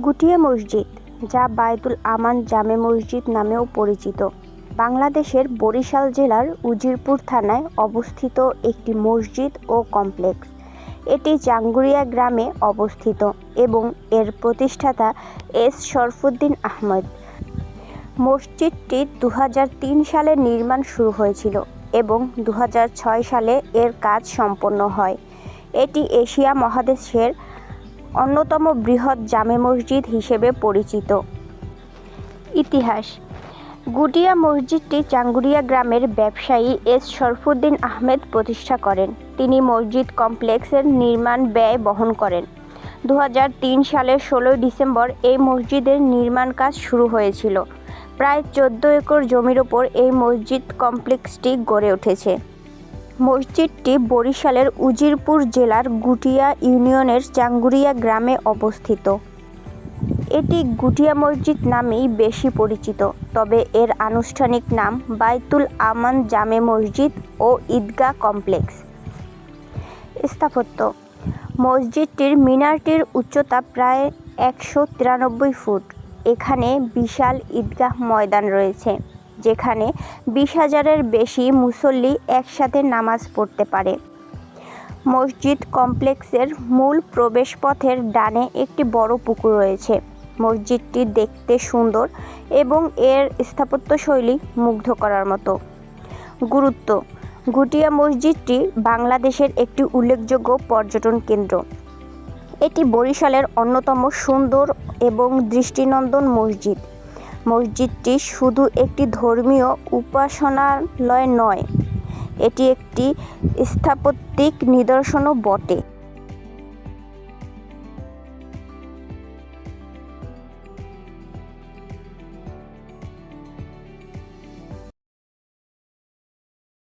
গুটিয়া মসজিদ, যা বায়তুল আমান জামে মসজিদ নামেও পরিচিত, বাংলাদেশের বরিশাল জেলার উজিরপুর থানায় অবস্থিত একটি মসজিদ ও কমপ্লেক্স। এটি জাঙ্গুরিয়া গ্রামে অবস্থিত এবং এর প্রতিষ্ঠাতা এস শরফুদ্দীন আহমেদ। মসজিদটি 2003 সালে নির্মাণ শুরু হয়েছিল এবং 2006 সালে এর কাজ সম্পন্ন হয়। এটি এশিয়া মহাদেশের অন্যতম বৃহৎ জামে মসজিদ হিসেবে পরিচিত। ইতিহাস: গুটিয়া মসজিদটি জাঙ্গুরিয়া গ্রামের ব্যবসায়ী এস শরফুদ্দীন আহমেদ প্রতিষ্ঠা করেন। তিনি মসজিদ কমপ্লেক্সের নির্মাণ ব্যয় বহন করেন। 2003 সালের 16 ডিসেম্বর এই মসজিদের নির্মাণ কাজ শুরু হয়েছিল। প্রায় 14 একর জমির ওপর এই মসজিদ কমপ্লেক্সটি গড়ে উঠেছে। মসজিদটি বরিশালের উজিরপুর জেলার গুটিয়া ইউনিয়নের জাঙ্গুরিয়া গ্রামে অবস্থিত। এটি গুটিয়া মসজিদ নামেই বেশি পরিচিত, তবে এর আনুষ্ঠানিক নাম বায়তুল আমান জামে মসজিদ ও ঈদগাহ কমপ্লেক্স। স্থাপত্য: মসজিদটির মিনারটির উচ্চতা প্রায় 193 ফুট। এখানে বিশাল ঈদগাহ ময়দান রয়েছে, যেখানে 20,000-এর বেশি মুসল্লি একসাথে নামাজ পড়তে পারে। মসজিদ কমপ্লেক্সের মূল প্রবেশপথের ডানে একটি বড় পুকুর রয়েছে। মসজিদটি দেখতে সুন্দর এবং এর স্থাপত্যশৈলী মুগ্ধ করার মতো। গুরুত্ব: গুটিয়া মসজিদটি বাংলাদেশের একটি উল্লেখযোগ্য পর্যটন কেন্দ্র। এটি বরিশালের অন্যতম সুন্দর এবং দৃষ্টিনন্দন মসজিদ। মসজিদটি শুধু একটি ধর্মীয় উপাসনালয় নয়, এটি একটি স্থাপত্যিক নিদর্শনও বটে।